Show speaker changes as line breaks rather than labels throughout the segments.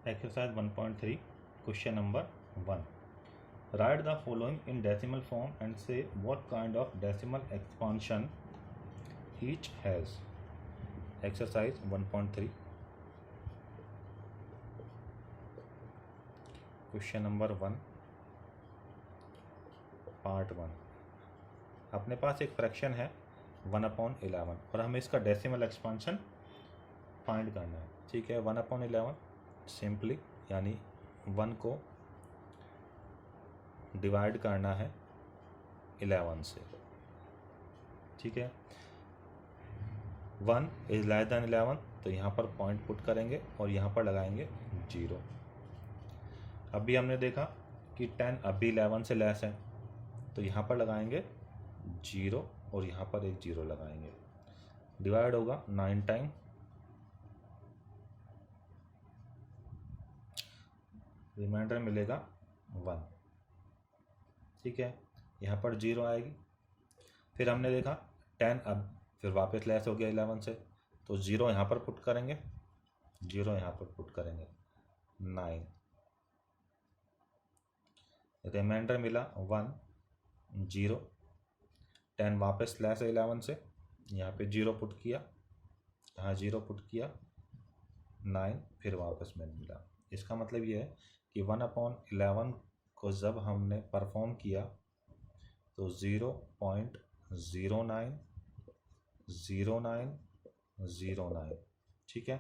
Exercise 1.3, question number 1. Write the following in decimal form and say what kind of decimal expansion each has. Exercise 1.3, question number 1, part 1. अपने पास एक fraction है 1/11 और हमें इसका decimal expansion find करना है. ठीक है, 1/11 सिंपली यानी 1 को डिवाइड करना है 11 से. ठीक है, 1 इज लेस देन 11 तो यहाँ पर पॉइंट पुट करेंगे और यहाँ पर लगाएंगे 0. अभी हमने देखा कि 10 अभी 11 से लेस है तो यहाँ पर लगाएंगे 0 और यहाँ पर एक 0 लगाएंगे. डिवाइड होगा 9 टाइम, रिमाइंडर मिलेगा 1. ठीक है, यहाँ पर 0 आएगी. फिर हमने देखा 10 अब फिर वापस लेस हो गया 11 से तो 0 यहाँ पर पुट करेंगे, 0 यहाँ पर पुट करेंगे, 9. रिमाइंडर मिला 1, 0. 10 वापस लेस है 11 से, यहाँ पे 0 पुट किया, यहाँ 0 पुट किया, 9 फिर वापस में मिला. इसका मतलब ये है कि 1/11 को जब हमने परफॉर्म किया तो 0.090909. ठीक है,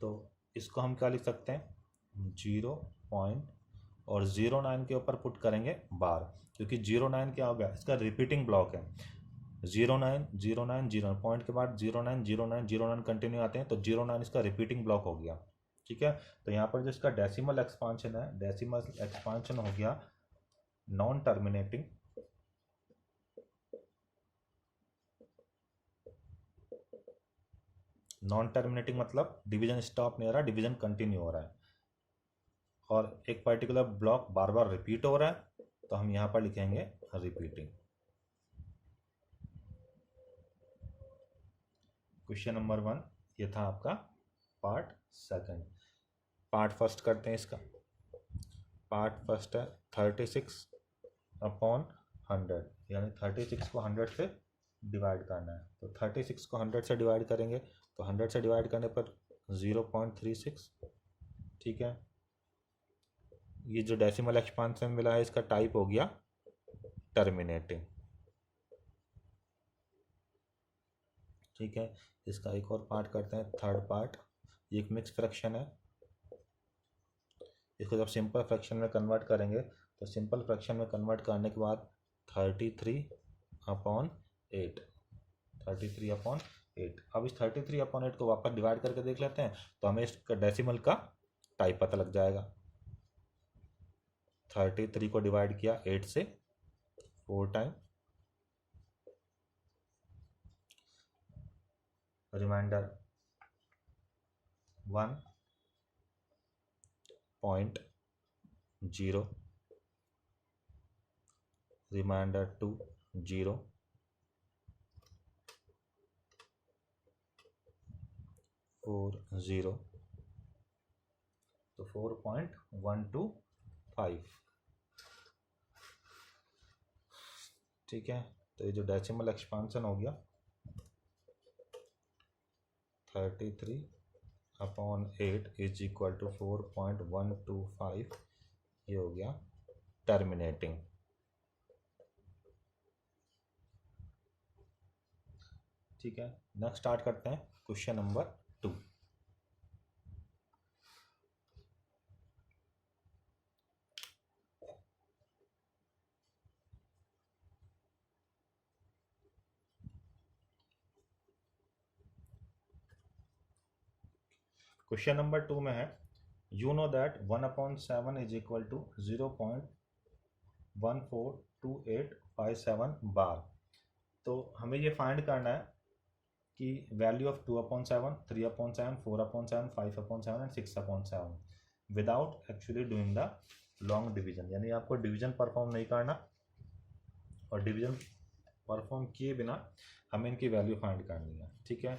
तो इसको हम क्या लिख सकते हैं, 0 और 09 के ऊपर पुट करेंगे बार, क्योंकि 09 क्या हो गया, इसका रिपीटिंग ब्लॉक है. 09 09 0 पॉइंट के बाद 09 09 09 कंटिन्यू आते हैं तो 09 इसका रिपीटिंग ब्लॉक हो गया. ठीक है, तो यहाँ पर जो इसका डेसिमल एक्सपांशन है, डेसिमल एक्सपांशन हो गया नॉन टर्मिनेटिंग. नॉन टर्मिनेटिंग मतलब डिवीजन स्टॉप नहीं हो रहा, डिवीजन कंटिन्यू हो रहा है और एक पर्टिकुलर ब्लॉक बार बार रिपीट हो रहा है तो हम यहाँ पर लिखेंगे रिपीटिंग. क्वेश्चन नंबर 1 ये था आपका पार्ट 2. पार्ट फर्स्ट करते हैं इसका. पार्ट फर्स्ट है 36/100 यानी 36 को 100 से डिवाइड करना है. तो 36 को 100 से डिवाइड करेंगे तो 100 से डिवाइड करने पर 0.36. ठीक है, ये जो डेसिमल एक्सपांशन मिला है इसका टाइप हो गया टर्मिनेटिंग. ठीक है, इसका एक और पार्ट करते हैं, थर्ड पार्ट. ये एक मिक्स फ्रैक्शन है. इसको जब सिंपल फ्रैक्शन में कन्वर्ट करेंगे तो सिंपल फ्रैक्शन में कन्वर्ट करने के बाद 33/8. अब इस 33/8 को वापस डिवाइड करके देख लेते हैं तो हमें इसका डेसिमल का टाइप पता लग जाएगा. 33 को डिवाइड किया 8 से 4 टाइम, रिमाइंडर 1.0, रिमाइंडर 2 0, 4 0 तो 4.125. ठीक है, तो ये जो डेसिमल एक्सपांशन हो गया 33/8 इज इक्वल टू 4.125, ये हो गया टर्मिनेटिंग. ठीक है, नेक्स्ट स्टार्ट करते हैं क्वेश्चन नंबर 2. क्वेश्चन नंबर 2 में है you know that 1/7 is equal to 0.142857 bar. तो हमें ये फाइंड करना है कि value of 2/7, 3/7, 4/7, 5/7 and 6/7 without actually doing the long division. यानी आपको डिवीजन परफॉर्म नहीं करना और डिवीजन परफॉर्म किए बिना हमें इनकी वैल्यू फाइंड करनी है. ठीक है,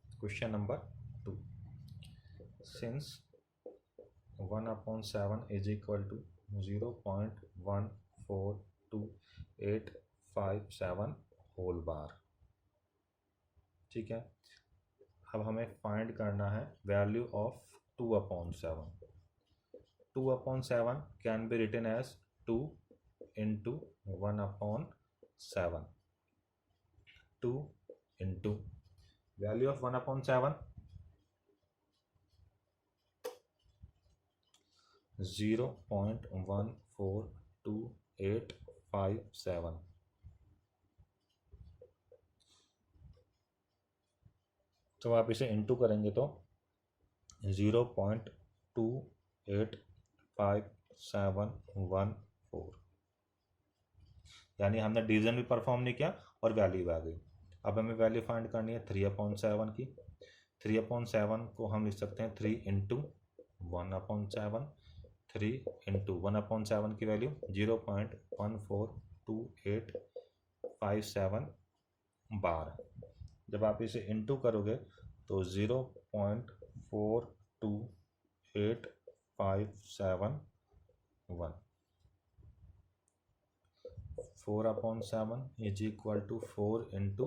question number 2. Since 1/7 is equal to 0.142857 whole bar. ठीक है, अब हमें फाइंड करना है value of 2/7। 2/7 can be written as 2 into 1/7। 2 into value of 1/7 0.142857। तो आप इसे इंटू करेंगे तो 0.285714, यानी हमने डिवीजन भी परफॉर्म नहीं किया और वैल्यू भी आ गई। अब हमें वैल्यू फाइंड करनी है 3/7 की। 3/7 को हम लिख सकते हैं 3 इंटू 1/7। 3 इंटू 1/7 की वैल्यू 0.142857 बार। जब आप इसे इंटू करोगे तो 0.42857 4/7 is equal to 4 into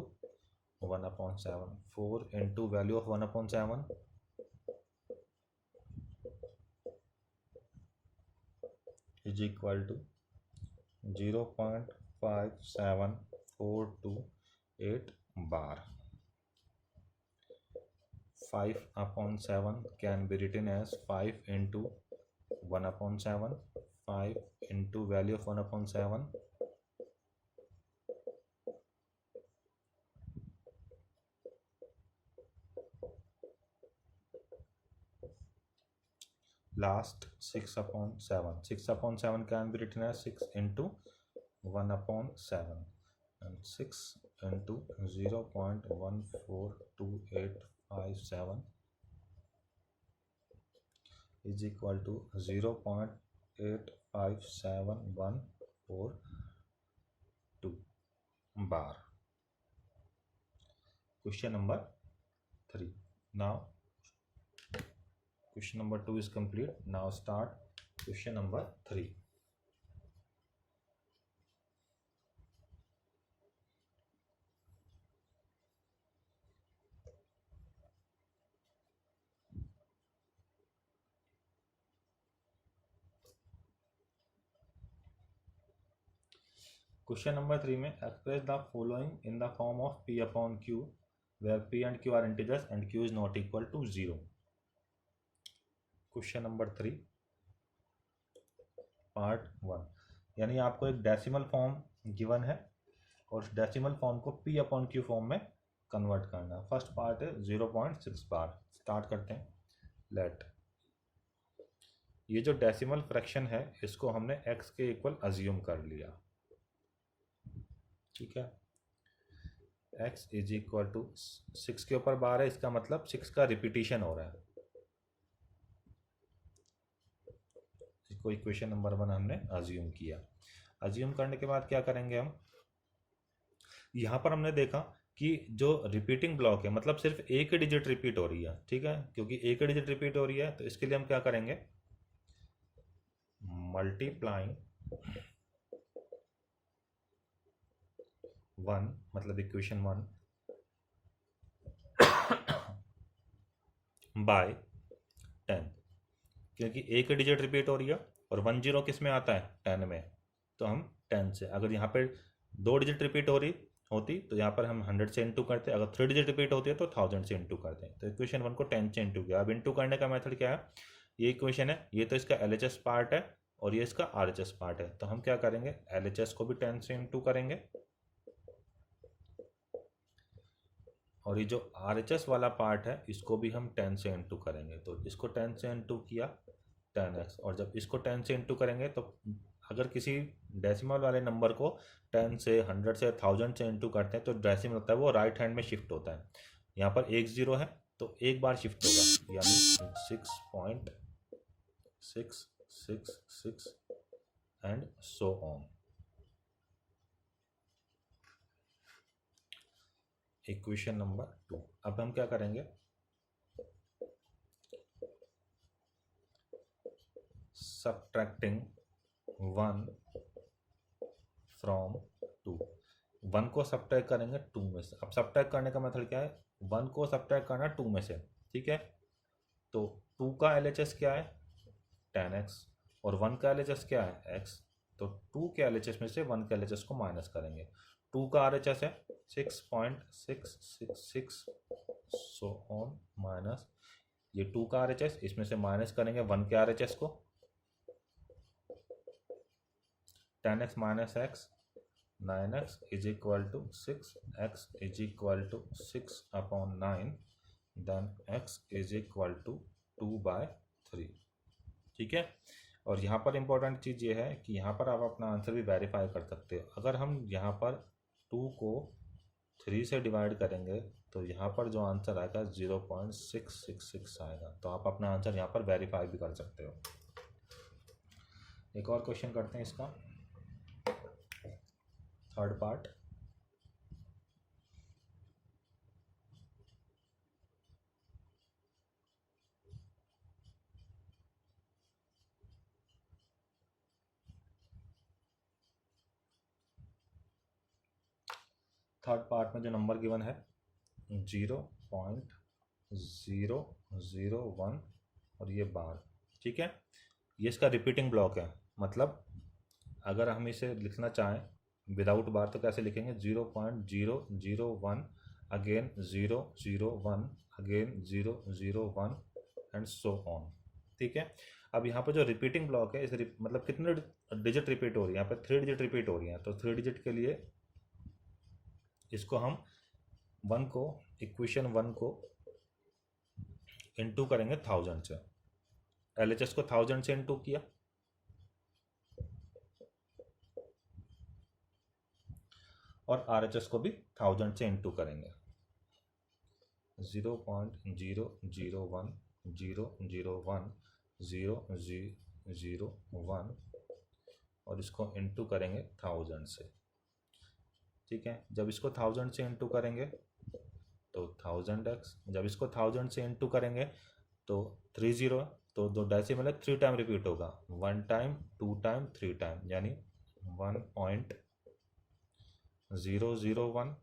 1/7। 4 into value of 1/7 is equal to 0.5742 bar. 5/7 can be written as 5 into 1/7, 5 into value of 1/7 last 6/7. 6/7 can be written as 6 into 1/7 and 6 into 0.142857 is equal to 0.857142 bar. Question number 3. Now question number 2 is complete. Now start question number 3. Question number 3 में express the following in the form of P upon Q, where P and Q are integers and Q is not equal to 0. Question number 3 part 1, यानी आपको एक decimal form given है और उस decimal form को P upon Q form में convert करना है। फर्स्ट पार्ट है 0.6 बार। स्टार्ट करते हैं। लेट, ये जो डेसिमल फ्रैक्शन है इसको हमने x के इक्वल अज्यूम कर लिया। ठीक है, x इज इक्वल टू 6 के ऊपर बार है, इसका मतलब 6 का रिपीटिशन हो रहा है। इसको इक्वेशन नंबर 1 हमने अज्यूम किया। अज्यूम करने के बाद क्या करेंगे हम, यहाँ पर हमने देखा कि जो रिपीटिंग ब्लॉक है मतलब सिर्फ एक ही डिजिट रिपीट हो रही है। ठीक है, क्योंकि एक ही डिजिट रिपीट हो रही है तो इसके लिए हम क्या करेंगे, मल्टीप्लाइंग 1 मतलब इक्वेशन 1 बाय 10, क्योंकि एक डिजिट रिपीट हो रही है और 10 किस में आता है, 10 में। तो हम 10 से, अगर यहाँ पे 2 डिजिट रिपीट हो रही होती तो यहाँ पर हम 100 से इंटू करते, अगर 3 डिजिट रिपीट होती है तो 1000 से इंटू करते हैं। तो इक्वेशन 1 को 10 से इंटू किया। अब इंटू करने का मेथड क्या है, ये इक्वेशन है, ये तो इसका LHS पार्ट है और ये इसका RHS पार्ट है। तो हम क्या करेंगे, LHS को भी 10 से इंटू करेंगे और ये जो RHS वाला पार्ट है इसको भी हम 10 से इंटू करेंगे। तो इसको 10 से इंटू किया 10x, और जब इसको 10 से इंटू करेंगे तो अगर किसी डेसिमल वाले नंबर को 10 से 100 से 1000 से इंटू करते हैं तो डेसिमल होता है वो राइट हैंड में शिफ्ट होता है। यहाँ पर 1 0 है तो एक बार शिफ्ट होगा, यानी 6.666 and so on. Equation number 2। अब हम क्या करेंगे, सब्ट्रैक्टिंग 1 फ्रॉम 2। 1 को सब्ट्रैक्ट करेंगे 2 में से। अब सब्ट्रैक्ट करने का मेथड क्या है, 1 को सब्ट्रैक्ट करना 2 में से, ठीक है। तो 2 का LHS क्या है 10x और 1 का LHS क्या है x। तो 2 के LHS में से 1 के LHS को माइनस करेंगे। 2 का RHS है 6.666 सो ऑन माइनस ये 2 का RHS, इसमें से माइनस करेंगे 1 के RHS को। 10x minus x 9x is equal to 6x is equal to 6/9 then x is equal to 2/3, ठीक है। और यहाँ पर इंपॉर्टेंट चीज़ ये है कि यहाँ पर आप अपना आंसर भी वेरीफाई कर सकते हो। अगर हम यहाँ पर 2 को 3 से डिवाइड करेंगे तो यहाँ पर जो आंसर आएगा 0.666 आएगा। तो आप अपना आंसर यहाँ पर वेरीफाई भी कर सकते हो। एक और क्वेश्चन करते हैं इसका, थर्ड पार्ट। थर्ड पार्ट में जो नंबर गिवन है 0.001 और ये बार, ठीक है। ये इसका रिपीटिंग ब्लॉक है, मतलब अगर हम इसे लिखना चाहें विदाउट बार तो कैसे लिखेंगे 0.001 again 001 again 001 and so on, ठीक है। अब यहाँ पर जो रिपीटिंग ब्लॉक है मतलब कितने डिजिट रिपीट हो रही है, यहाँ पर 3 डिजिट रिपीट हो रही है। तो 3 डिजिट के लिए इसको हम 1 को इक्वेशन 1 को इनटू करेंगे 1000 से। LHS को 1000 से इनटू किया और RHS को भी 1000 से इनटू करेंगे। 0.001 और इसको इनटू करेंगे 1000 से, ठीक है। जब इसको 1000 से इनटू करेंगे तो 1000x, जब इसको 1000 से इनटू करेंगे तो 30, तो दो डेसिमल है 3 टाइम रिपीट होगा, 1 टाइम 2 टाइम 3 टाइम, यानी 1.001 001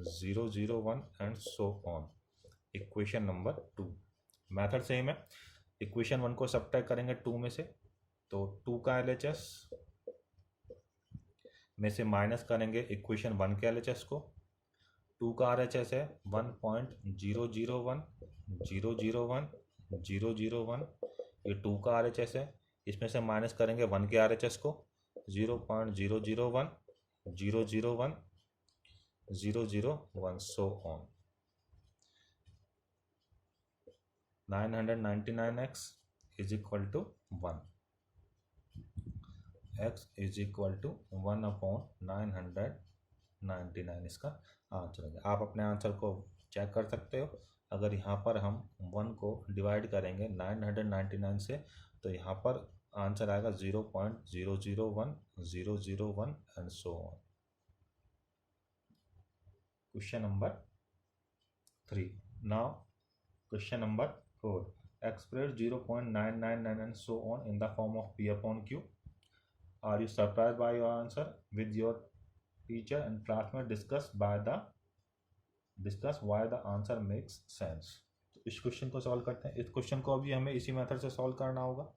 001 and so on. Equation number 2। Method same है, इक्वेशन 1 को सब्ट्रैक्ट करेंगे 2 में से, तो 2 का LHS में से माइनस करेंगे इक्वेशन 1 के LHS को। 2 का RHS है 1.001 001 ये 2 का RHS है, इसमें से माइनस करेंगे 1 के RHS को 0.001 001 so on. 999x is equal to 1, x is equal to 1/999 इसका आंसर है। आप अपने आंसर को चेक कर सकते हो। अगर यहाँ पर हम 1 को डिवाइड करेंगे 999 से तो यहाँ पर आंसर आएगा 0.001 and so on. Question number 3। Now question number 4, express 0.999 and so on in the form of P/Q. Are you surprised by your answer? With your teacher and classmate discuss why the answer makes sense. तो इस question को solve करते हैं। इस question को अभी हमें इसी मेथड से सॉल्व करना होगा।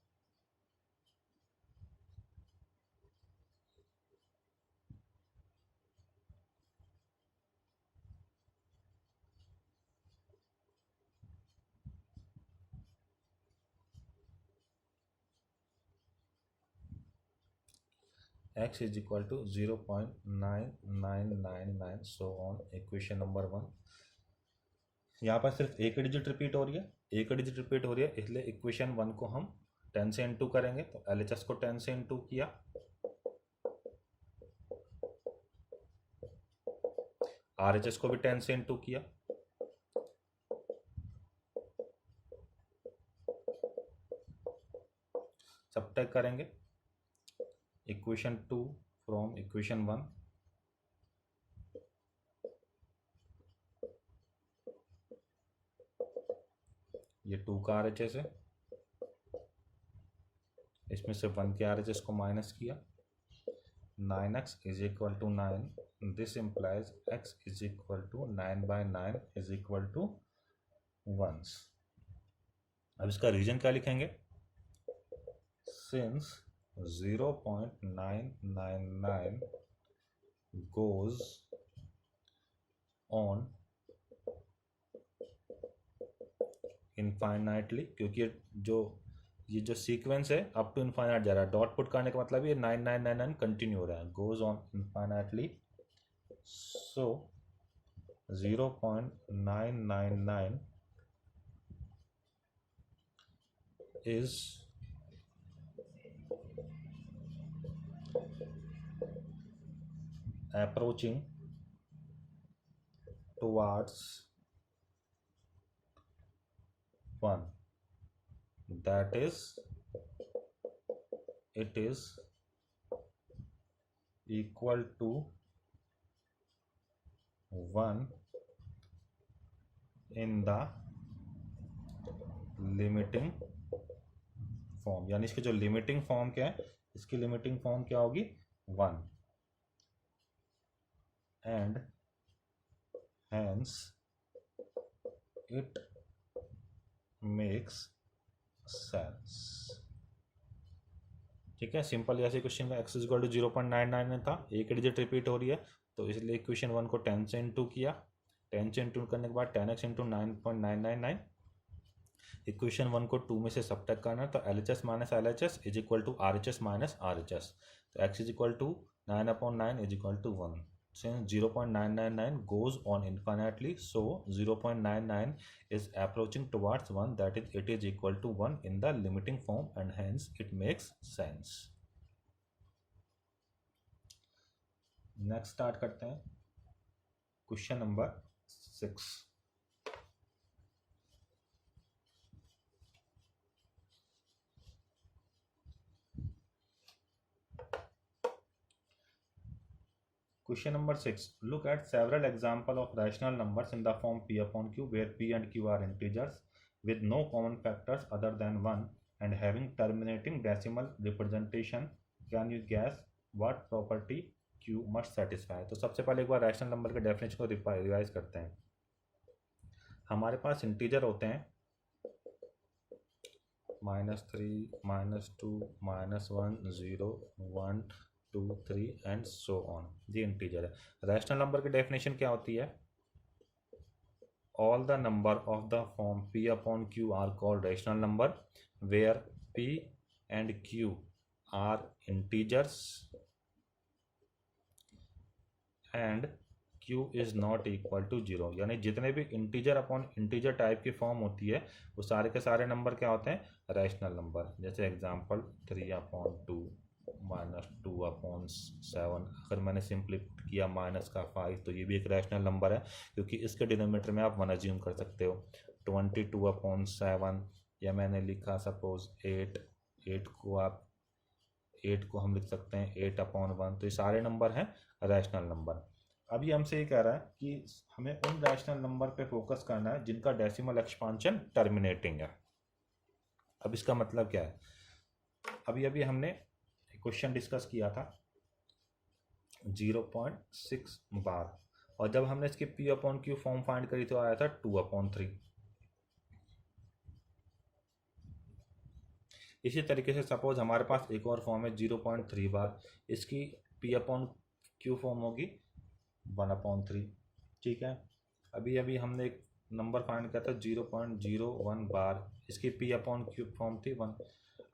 x is equal to 0.9999 so on। Equation number 1, यहाँ पर सिर्फ एक डिजिट रिपीट हो रही है, इसलिए इक्वेशन 1 को हम 10 से इनटू करेंगे। तो LHS को 10 से इनटू किया, RHS को भी 10 से इनटू किया, सब्ट्रैक्ट करेंगे इक्वेशन 2 फ्रॉम इक्वेशन 1। ये 2 का RHS है, इसमें से 1 के RHS को माइनस किया, 9x is equal to 9, this implies x is equal to 9/9 is equal to 1। अब इसका रीजन क्या लिखेंगे, सिंस 0.999 goes on इनफाइनाइटली, क्योंकि ये जो सीक्वेंस है अप टू इनफाइनाइट जा रहा है, डॉट पुट करने का मतलब ये 9999 कंटिन्यू हो रहा है, goes on infinitely, so 0.999 is approaching towards 1, that is it is equal to 1 in the limiting form. यानी इसकी जो लिमिटिंग फॉर्म क्या है, इसकी लिमिटिंग फॉर्म क्या होगी, 1, and hence it makes sense. ठीक है, सिंपल ऐसे क्वेश्चन का x इक्वल टू 0.99 में था, एक डिजिट रिपीट हो रही है, तो इसलिए इक्वेशन 1 को 10 से इंटू किया, 10 से इंटू करने के बाद 10x इंटू 9.999, इक्वेशन 1 को 2 में से सब्ट्रैक्ट करना, तो LHS minus LHS is equal to RHS minus RHS, तो x is equal to 9/9 is equal to 1। Since 0.999 goes on infinitely, so 0.99 is approaching towards 1, that is it is equal to 1 in the limiting form, and hence it makes sense. Next start करते हैं question number 6। Question number 6. Look at several examples of rational numbers in the form p upon q, where p and q are integers with no common factors other than 1 and having terminating decimal representation. Can you guess what property q must satisfy? तो सबसे पहले एक बार rational number के definition को revise करते हैं। हमारे पास integer होते हैं -3, -2, -1, 0, 1, 2, 3 एंड सो ऑन, ये इंटीजर है। रैशनल नंबर की डेफिनेशन क्या होती है, all the number of the form p upon q are called rational number, where p and q are integers and q is not equal to 0। यानी जितने भी integer upon integer type की form होती है, वो सारे के सारे नंबर क्या होते हैं, रैशनल नंबर। जैसे एग्जांपल 3/2 -2/7, अगर मैंने सिंप्लीफाई किया -5, तो ये भी एक रैशनल नंबर है, क्योंकि इसके डिनोमिनेटर में आप 1 अज्यूम कर सकते हो। 22/7, या मैंने लिखा सपोज 8 को हम लिख सकते हैं 8/1, तो ये सारे नंबर हैं रैशनल नंबर। अभी हमसे ये कह रहा है कि हमें उन रैशनल नंबर पे फोकस करना है जिनका डेसिमल एक्सपांशन टर्मिनेटिंग है। अब इसका मतलब क्या है, अभी हमने क्वेश्चन डिस्कस किया था 0.6 बार, और जब हमने इसकी p upon q form find करी तो आया था 2/3। इसी तरीके से सपोज हमारे पास एक और फॉर्म है 0.3 बार, इसकी p अपॉन q फॉर्म होगी 1/3। ठीक है, अभी हमने एक नंबर फाइंड किया था 0.01 बार, इसकी p अपॉन q फॉर्म थी 1।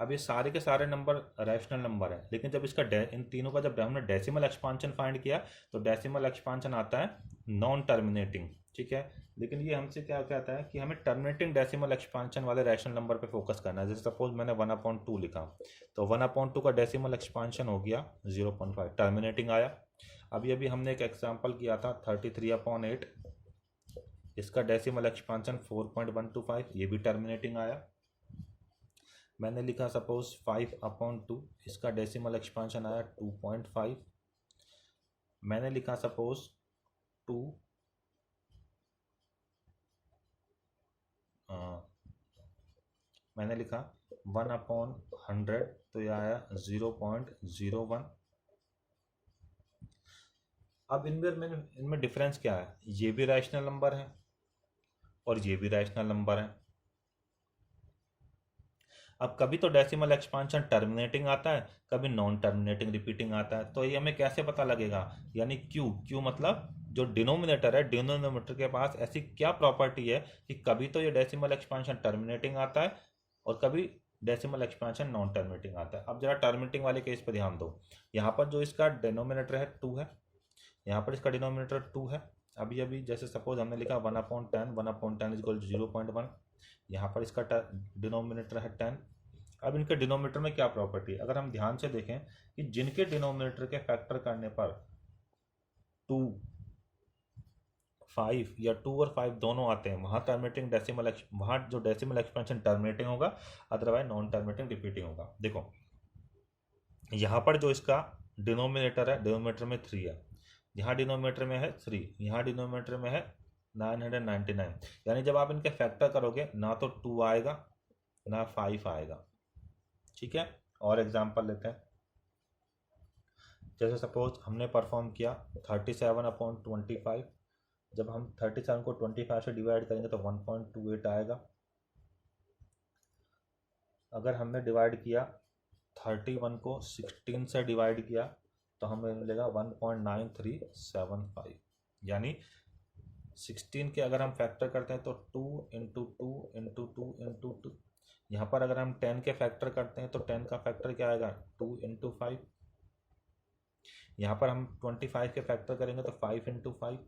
अब ये सारे के सारे नंबर रैशनल नंबर है, लेकिन जब इसका इन तीनों का जब हमने डेसिमल एक्सपांशन फाइंड किया, तो डेसिमल एक्सपांशन आता है नॉन टर्मिनेटिंग। ठीक है, लेकिन ये हमसे क्या कहता है कि हमें टर्मिनेटिंग डेसिमल एक्सपांशन वाले रैशनल नंबर पे फोकस करना है। जैसे सपोज मैंने 1/2 लिखा, तो 1/2 का डेसिमल एक्सपांशन हो गया 0.5, टर्मिनेटिंग आया। अभी हमने एक एग्जाम्पल किया था 33/8, इसका डेसिमल एक्सपांशन 4.125, ये भी टर्मिनेटिंग आया। मैंने लिखा सपोज 5/2, इसका डेसिमल एक्सपांशन आया 2.5। मैंने लिखा सपोज 2 मैंने मैंने लिखा 1/100, तो यह आया 0.01। अब इनमें डिफरेंस क्या है, ये भी रैशनल नंबर है और ये भी रैशनल नंबर है। अब कभी तो डेसिमल एक्सपांशन टर्मिनेटिंग आता है, कभी नॉन टर्मिनेटिंग रिपीटिंग आता है, तो ये हमें कैसे पता लगेगा, यानी क्यू मतलब जो डिनोमिनेटर है, डिनोमिनेटर के पास ऐसी क्या प्रॉपर्टी है कि कभी तो ये डेसिमल एक्सपांशन टर्मिनेटिंग आता है और कभी डेसिमल एक्सपांशन नॉन टर्मिनेटिंग आता है। अब जरा टर्मिनेटिंग वाले केस पर ध्यान दो, यहाँ पर जो इसका डिनोमिनेटर है 2 है, यहाँ पर इसका डिनोमिनेटर 2 है। अभी अभी जैसे सपोज हमने लिखा 1/10, 1/10 इक्वल 0.1, यहाँ पर इसका डिनोमिनेटर है 10। अब इनके डिनोमिनेटर में क्या प्रॉपर्टी है, अगर हम ध्यान से देखें कि जिनके डिनोमिनेटर के फैक्टर करने पर 2, 5 या 2 और 5 दोनों आते हैं, वहाँ टर्मिनेटिंग डेसिमल वहाँ जो डेसिमल एक्सपेंशन टर्मिनेटिंग होगा, अदरवाइज नॉन टर्मिनेटिंग रिपीटिंग होगा। देखो यहाँ पर जो इसका डिनोमिनेटर है, डिनोमिनेटर में 3 है, यहाँ डिनोमिनेटर में है 3, यहाँ डिनोमिनेटर में है 999, यानी जब आप इनके फैक्टर करोगे ना तो 2 आएगा ना 5 आएगा। ठीक है, और एग्जांपल लेते हैं। जैसे सपोज हमने परफॉर्म किया 37/25, जब हम 37 को 25 से डिवाइड करेंगे तो 1.28 आएगा। अगर हमने डिवाइड किया 31 को 16 से डिवाइड किया तो हमें मिलेगा 1.9375, यानी 16 के अगर हम फैक्टर करते हैं तो 2 इंटू 2 इंटू 2 इंटू 2। यहाँ पर अगर हम 10 के फैक्टर करते हैं तो 10 का फैक्टर क्या आएगा, 2 इंटू 5। यहाँ पर हम 25 के फैक्टर करेंगे तो 5 इंटू 5।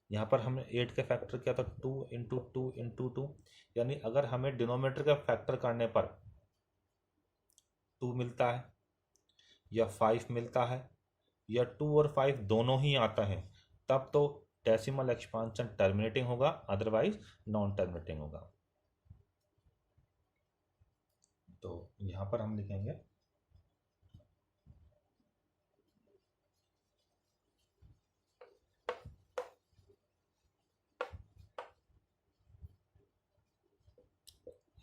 यहाँ पर हमने 8 के फैक्टर किया तो 2 इंटू 2 इंटू 2, यानी अगर हमें डिनोमिनेटर का फैक्टर करने पर 2 मिलता है या 5 मिलता है या 2 और 5 दोनों ही आता है, तब तो डेसिमल एक्सपांशन टर्मिनेटिंग होगा, अदरवाइज नॉन टर्मिनेटिंग होगा। तो यहाँ पर हम लिखेंगे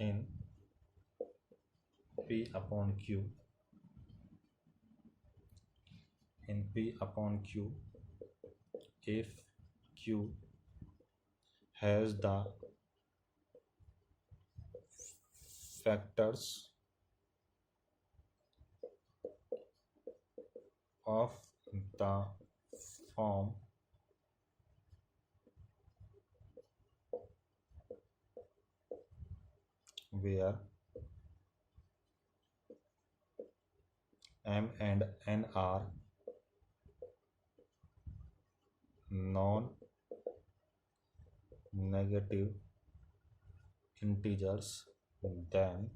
इन P upon Q, in P upon Q, if Q has the factors of the form where M and N are non-negative integers, then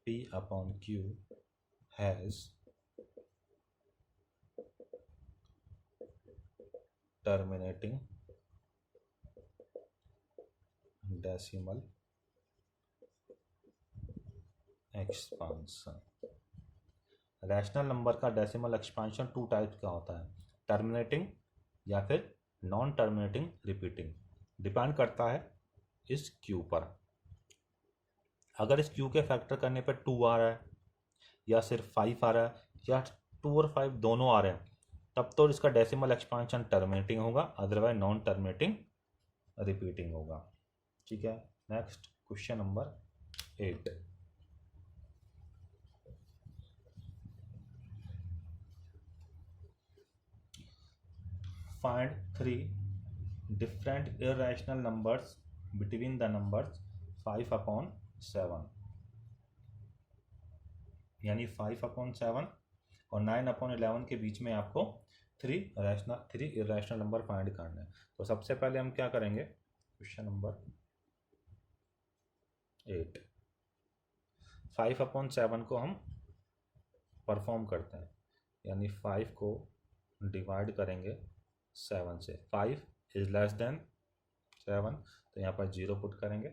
P upon Q has terminating decimal expansion. Rational number का decimal expansion 2 types का होता है, terminating या फिर non terminating repeating. Depend करता है इस Q पर। अगर इस क्यू के फैक्टर करने पर 2 आ रहा है या सिर्फ 5 आ रहा है या 2 और 5 दोनों आ रहे हैं, तब तो इसका डेसिमल एक्सपांशन टर्मिनेटिंग होगा, अदरवाइज नॉन टर्मिनेटिंग रिपीटिंग होगा। ठीक है, next question number 8। Find 3 different irrational numbers between the numbers 5/7, यानी 5/7 और 9/11 के बीच में आपको 3 इरेशनल नंबर फाइंड करना है। तो सबसे पहले हम क्या करेंगे, क्वेश्चन नंबर 8, 5/7 को हम परफॉर्म करते हैं, यानी 5 को डिवाइड करेंगे 7 से। 5 इज लेस देन 7, तो यहाँ पर 0 पुट करेंगे।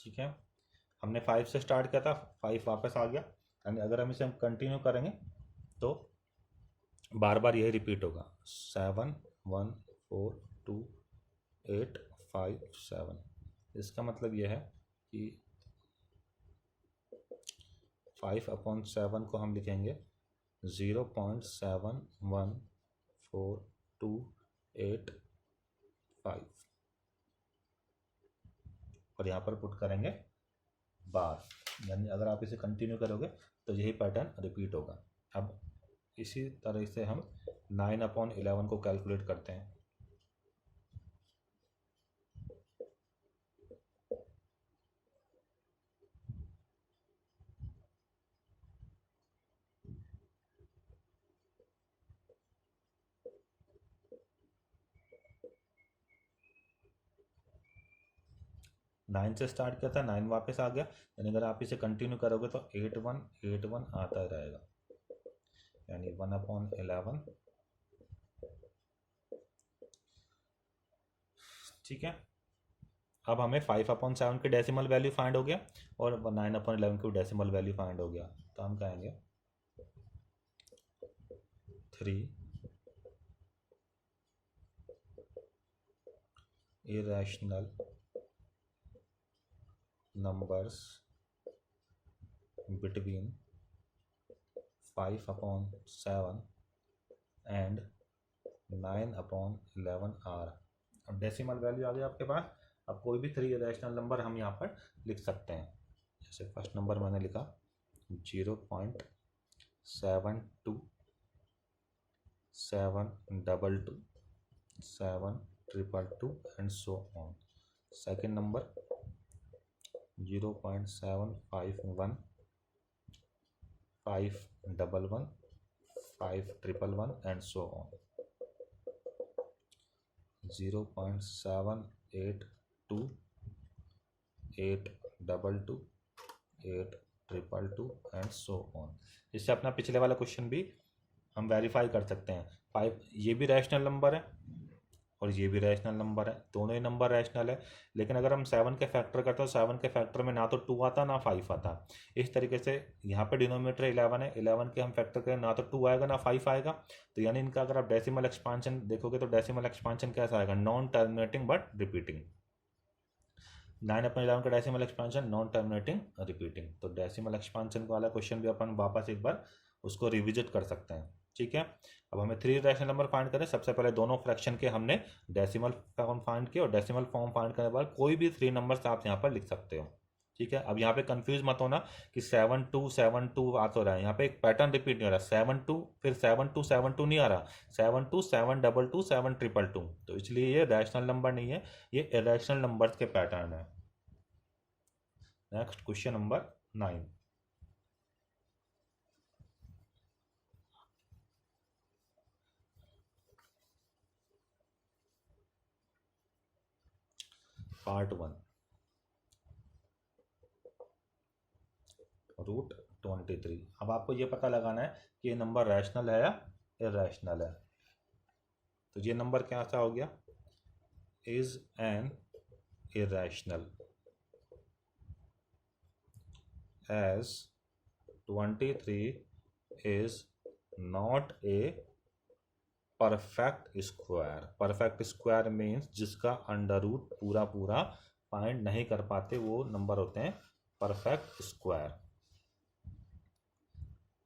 ठीक है, हमने 5 से स्टार्ट किया था, 5 वापस आ गया, यानी अगर हम इसे कंटिन्यू करेंगे तो बार बार यही रिपीट होगा, 7 1 4 2 8 5 7। इसका मतलब यह है कि 5/7 को हम लिखेंगे 0.71428 और यहाँ पर पुट करेंगे बार, यानी अगर आप इसे कंटिन्यू करोगे तो यही पैटर्न रिपीट होगा। अब इसी तरह से हम 9/11 को कैलकुलेट करते हैं। नाइन से स्टार्ट किया था, 9 वापस आ गया, यानी अगर आप इसे कंटिन्यू करोगे तो 8/1 आता रहेगा, यानी 1/11। ठीक है, अब हमें 5/7 की डेसिमल वैल्यू फाइंड हो गया और 9/11 की डेसिमल वैल्यू फाइंड हो गया, तो हम कहेंगे 3 irrational numbers between 5/7 and 9/11 are. अब डेसिमल वैल्यू आ गई आपके पास। अब कोई भी 3 इरेशनल नंबर हम यहाँ पर लिख सकते हैं। जैसे फर्स्ट नंबर मैंने लिखा 0.72722 and so on. Second number 0.751 and so on. 0.7828222 and so on. इससे अपना पिछले वाला क्वेश्चन भी हम वेरीफाई कर सकते हैं। 5 ये भी रैशनल नंबर है और ये भी रैशनल नंबर है, दोनों ही नंबर रैशनल है। लेकिन अगर हम 7 के फैक्टर करते हो, 7 के फैक्टर में ना तो 2 आता ना 5 आता। इस तरीके से यहाँ पे डिनोमिनेटर 11 है, 11 के हम फैक्टर करें ना तो 2 आएगा ना 5 आएगा। तो यानी इनका अगर आप डेसिमल एक्सपांशन देखोगे तो डेसिमल एक्सपांशन कैसा आएगा, नॉन टर्मिनेटिंग बट रिपीटिंग। 9/11 का decimal expansion non terminating repeating. तो डेसिमल एक्सपांशन वाला क्वेश्चन भी अपन वापस एक बार उसको रिविजिट कर सकते हैं। ठीक है, अब हमें 3 रैशनल नंबर फाइंड करें। सबसे पहले दोनों फ्रैक्शन के हमने डेसिमल फॉर्म फाइंड किया और डेसिमल फॉर्म फाइंड करने के बाद कोई भी 3 नंबर्स आप यहाँ पर लिख सकते हो। ठीक है, अब यहाँ पे कंफ्यूज मत होना कि 7-2-7-2 आ तो रहा है, यहाँ पे एक पैटर्न रिपीट नहीं हो रहा। 7-2 फिर 7-2-7-2 नहीं आ रहा, 7-2-7-2-2-7-2-2। तो इसलिए ये रैशनल नंबर नहीं है, ये इरेशनल नंबर्स के पैटर्न है। Next question number 9। पार्ट 1 √23। अब आपको ये पता लगाना है कि ये नंबर रैशनल है या इरेशनल है। तो ये नंबर क्या सा हो गया, is an irrational as 23 is not a perfect square. Perfect square means जिसका अंडर रूट पूरा पूरा फाइंड नहीं कर पाते, वो नंबर होते हैं परफेक्ट स्क्वायर।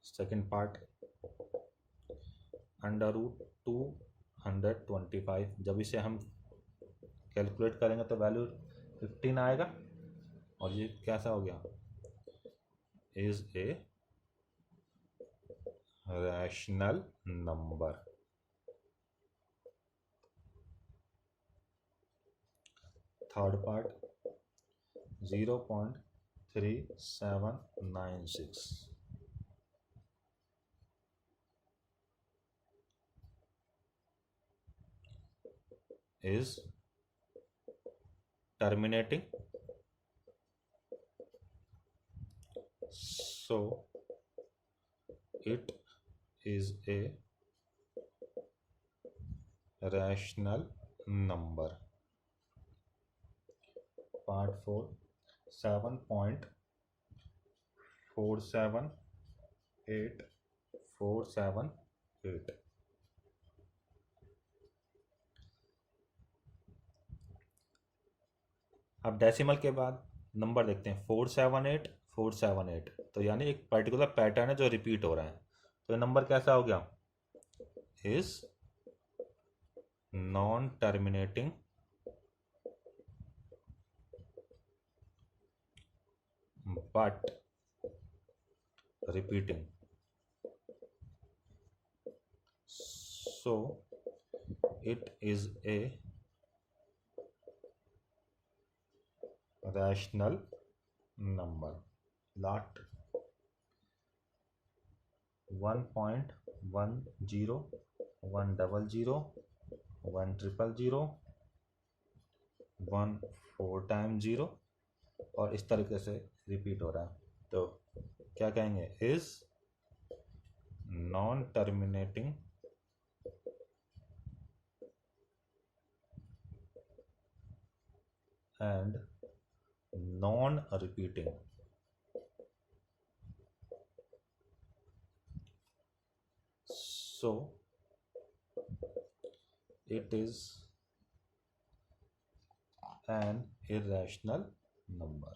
Second part √225। जब इसे हम कैलकुलेट करेंगे तो वैल्यू 15 आएगा और ये कैसा हो गया, is a rational number. Third part 0.3796 is terminating, so it is a rational number. Part 4 7.478478. अब डेसिमल के बाद नंबर देखते हैं 478 तो यानी एक पर्टिकुलर पैटर्न है जो रिपीट हो रहा है। तो ये नंबर कैसा हो गया? Is non terminating but repeating. So it is a rational number. Lot 1.10 100 100 1 4 times 0 और इस तरीके से रिपीट हो रहा है। तो क्या कहेंगे? Is non terminating and non-repeating. So it is an irrational number.